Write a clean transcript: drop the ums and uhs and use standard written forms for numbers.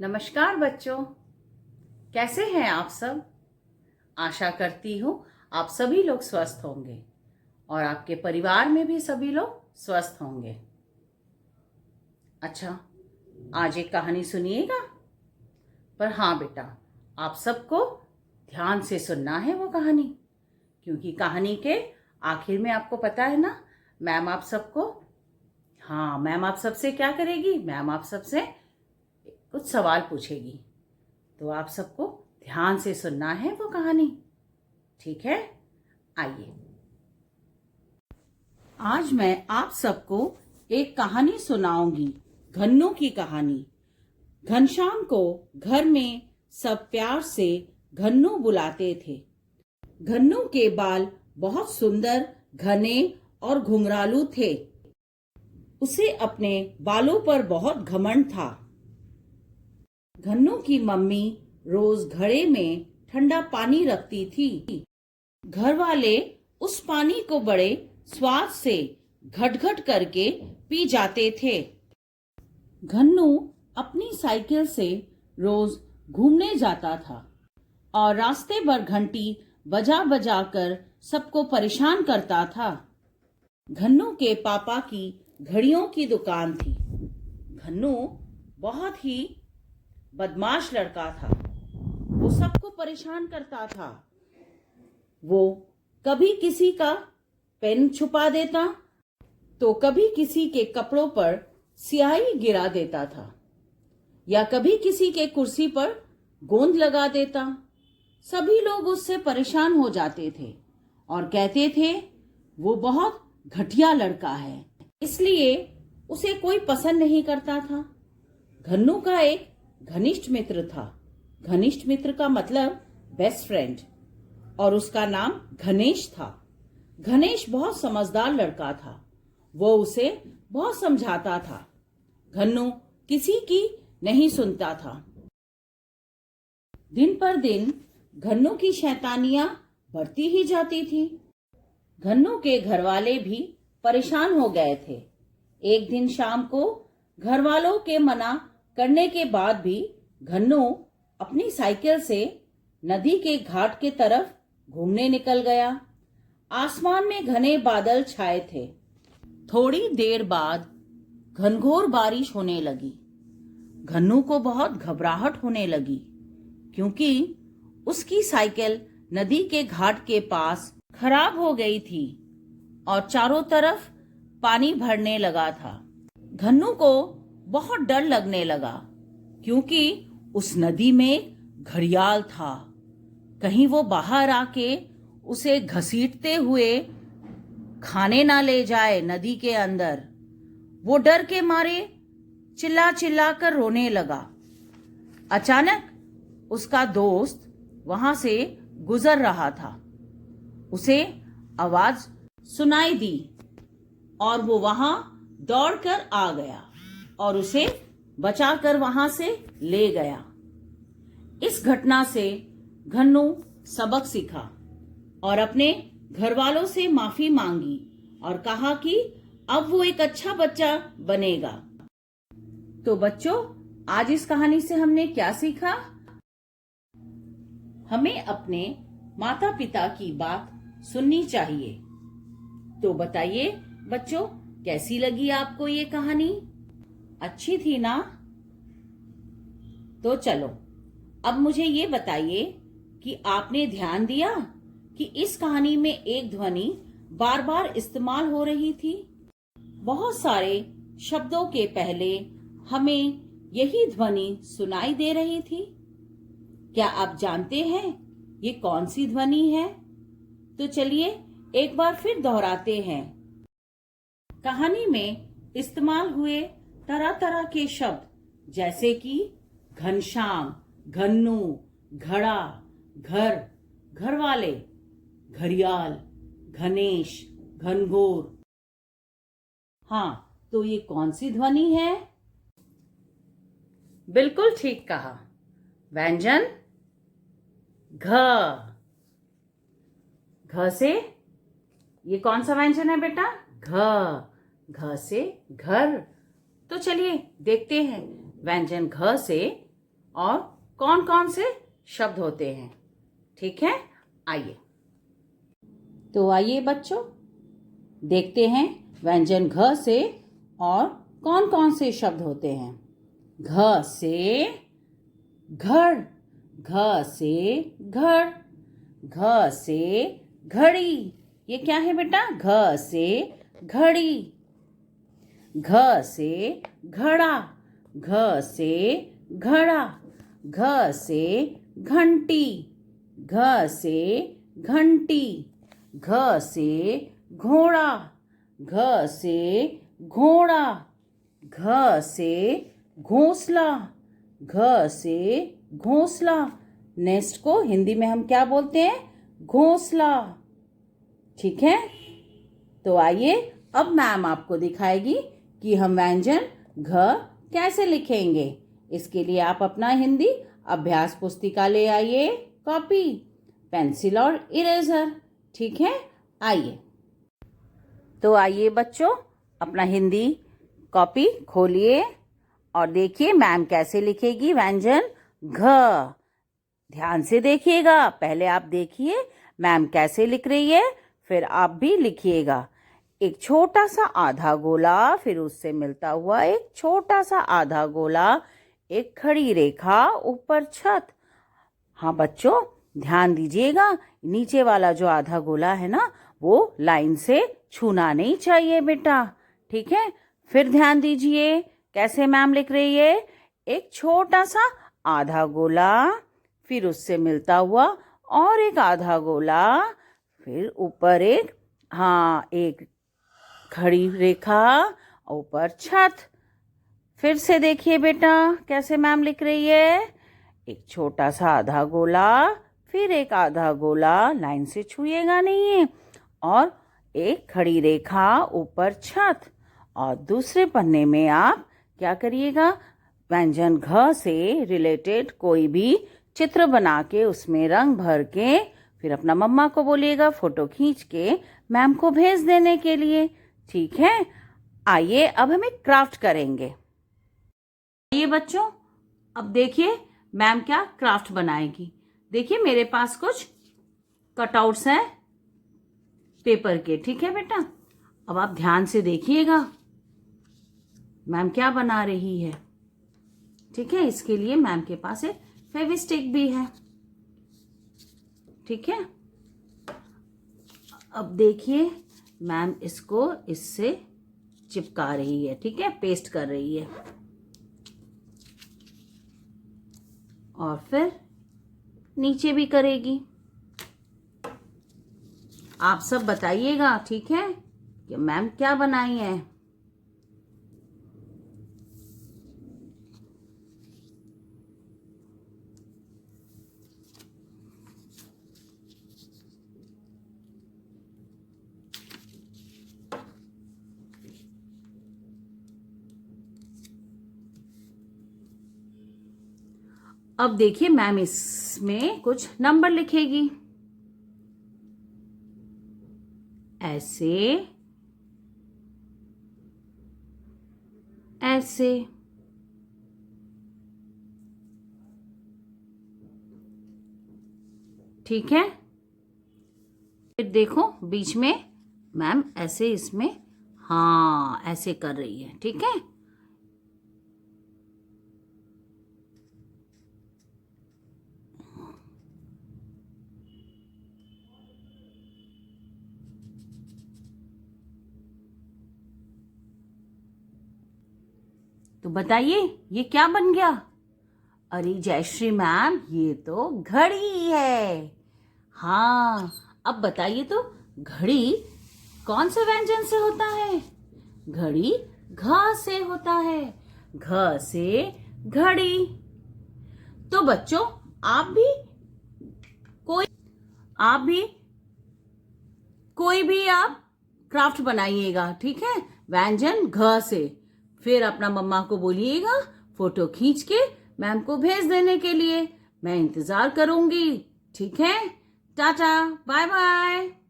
नमस्कार बच्चों, कैसे हैं आप सब। आशा करती हूँ आप सभी लोग स्वस्थ होंगे और आपके परिवार में भी सभी लोग स्वस्थ होंगे। अच्छा, आज एक कहानी सुनिएगा। पर हाँ बेटा, आप सबको ध्यान से सुनना है वो कहानी, क्योंकि कहानी के आखिर में आपको पता है ना, मैम आप सबसे क्या करेगी। मैम आप सबसे कुछ सवाल पूछेगी, तो आप सबको ध्यान से सुनना है वो कहानी, ठीक है। आइए, आज मैं आप सबको एक कहानी सुनाऊंगी, घन्नू की कहानी। घनश्याम को घर में सब प्यार से घन्नू बुलाते थे। घन्नू के बाल बहुत सुंदर, घने और घुंघरालू थे। उसे अपने बालों पर बहुत घमंड था। घन्नू की मम्मी रोज घड़े में ठंडा पानी रखती थी। घर वाले उस पानी को बड़े स्वाद से घट-घट करके पी जाते थे। घन्नू अपनी साइकिल से रोज घूमने जाता था और रास्ते भर घंटी बजा बजा कर सबको परेशान करता था। घन्नू के पापा की घड़ियों की दुकान थी। घन्नू बहुत ही बदमाश लड़का था। वो सबको परेशान करता था। वो कभी किसी का पेन छुपा देता, तो कभी किसी के कपड़ों पर स्याही गिरा देता था, या कभी किसी के कुर्सी पर गोंद लगा देता। सभी लोग उससे परेशान हो जाते थे और कहते थे वो बहुत घटिया लड़का है, इसलिए उसे कोई पसंद नहीं करता था। घन्नू का एक घनिष्ठ मित्र था। घनिष्ठ मित्र का मतलब बेस्ट फ्रेंड, और उसका नाम घनेश था। घनेश बहुत समझदार लड़का था। वो उसे बहुत समझाता था। घन्नू किसी की नहीं सुनता था। दिन पर दिन घन्नू की शैतानियां बढ़ती ही जाती थी। घन्नू के घरवाले भी परेशान हो गए थे। एक दिन शाम को घर वालों के मना करने के बाद भी घन्नू अपनी साइकिल से नदी के घाट के तरफ घूमने निकल गया। आसमान में घने बादल छाए थे। थोड़ी देर बाद घनघोर बारिश होने लगी। घन्नू को बहुत घबराहट होने लगी, क्योंकि उसकी साइकिल नदी के घाट के पास खराब हो गई थी और चारों तरफ पानी भरने लगा था। घन्नू को बहुत डर लगने लगा, क्योंकि उस नदी में घड़ियाल था। कहीं वो बाहर आके उसे घसीटते हुए खाने ना ले जाए नदी के अंदर। वो डर के मारे चिल्ला चिल्ला कर रोने लगा। अचानक उसका दोस्त वहां से गुजर रहा था। उसे आवाज सुनाई दी और वो वहां दौड़कर आ गया और उसे बचाकर वहां से ले गया। इस घटना से घन्नू सबक सीखा और अपने घर वालों से माफी मांगी और कहा कि अब वो एक अच्छा बच्चा बनेगा। तो बच्चों, आज इस कहानी से हमने क्या सीखा? हमें अपने माता पिता की बात सुननी चाहिए। तो बताइए बच्चों, कैसी लगी आपको ये कहानी? अच्छी थी ना? तो चलो, अब मुझे ये बताइए कि आपने ध्यान दिया कि इस कहानी में एक ध्वनि बार बार इस्तेमाल हो रही थी। बहुत सारे शब्दों के पहले हमें यही ध्वनि सुनाई दे रही थी। क्या आप जानते हैं ये कौन सी ध्वनि है? तो चलिए एक बार फिर दोहराते हैं। कहानी में इस्तेमाल हुए तरह तरह के शब्द, जैसे कि घनश्याम, घन्नू, घड़ा, घर, घरवाले, घड़ियाल, घनेश, घनघोर। हाँ, तो ये कौन सी ध्वनि है? बिल्कुल ठीक कहा, व्यंजन घ। घ से ये कौन सा व्यंजन है बेटा? घ। घ से घर। तो चलिए देखते हैं व्यंजन घ से और कौन कौन से शब्द होते हैं। ठीक है, आइए। तो आइए बच्चों, देखते हैं व्यंजन घ से और कौन कौन से शब्द होते हैं। घ से घर, घ से घर, घ से घड़ी। ये क्या है बेटा? घ से घड़ी। घ से घड़ा, घ से घड़ा, घ से घंटी, घ से घंटी, घ से घोड़ा, घ से घोड़ा, घ से घोंसला, घ से घोंसला। नेक्स्ट को हिंदी में हम क्या बोलते हैं? घोंसला। ठीक है, तो आइए अब मैम आपको दिखाएगी कि हम व्यंजन घ कैसे लिखेंगे। इसके लिए आप अपना हिंदी अभ्यास पुस्तिका ले आइए, कॉपी, पेंसिल और इरेजर। ठीक है, आइए। तो आइए बच्चों, अपना हिंदी कॉपी खोलिए और देखिए मैम कैसे लिखेगी व्यंजन घ। ध्यान से देखिएगा, पहले आप देखिए मैम कैसे लिख रही है, फिर आप भी लिखिएगा। एक छोटा सा आधा गोला, फिर उससे मिलता हुआ एक छोटा सा आधा गोला, एक खड़ी रेखा, ऊपर छत। हाँ बच्चों, ध्यान दीजिएगा, नीचे वाला जो आधा गोला है ना, वो लाइन से छूना नहीं चाहिए बेटा। ठीक है, फिर ध्यान दीजिए कैसे मैम लिख रही है। एक छोटा सा आधा गोला, फिर उससे मिलता हुआ और एक आधा गोला, फिर ऊपर एक खड़ी रेखा, ऊपर छत। फिर से देखिए बेटा कैसे मैम लिख रही है। एक छोटा सा आधा गोला, फिर एक आधा गोला, लाइन से छूइएगा नहीं है, और एक खड़ी रेखा, ऊपर छत। और दूसरे पन्ने में आप क्या करिएगा? व्यंजन घ से रिलेटेड कोई भी चित्र बना के उसमें रंग भर के फिर अपना मम्मा को बोलिएगा फोटो खींच के मैम को भेज देने के लिए। ठीक है, आइए अब हम एक क्राफ्ट करेंगे। आइए बच्चों, अब देखिए मैम क्या क्राफ्ट बनाएगी। देखिए मेरे पास कुछ कटआउट्स हैं पेपर के। ठीक है बेटा, अब आप ध्यान से देखिएगा मैम क्या बना रही है। ठीक है, इसके लिए मैम के पास एक फेविस्टिक भी है। ठीक है, अब देखिए मैम इसको इससे चिपका रही है। ठीक है, पेस्ट कर रही है, और फिर नीचे भी करेगी। आप सब बताइएगा, ठीक है, कि मैम क्या बनाई है। अब देखिए मैम इसमें कुछ नंबर लिखेगी। ऐसे, ऐसे। ठीक है, फिर देखो बीच में मैम ऐसे इसमें ऐसे कर रही है। ठीक है, तो बताइए ये क्या बन गया? अरे जयश्री मैम, ये तो घड़ी है। हाँ, अब बताइए तो घड़ी कौन से व्यंजन से होता है? घड़ी घ से होता है। घ से घड़ी। तो बच्चों आप भी कोई भी आप क्राफ्ट बनाइएगा। ठीक है, व्यंजन घ से। फिर अपना मम्मा को बोलिएगा फोटो खींच के मैम को भेज देने के लिए। मैं इंतजार करूंगी। ठीक है, टाटा, बाय बाय।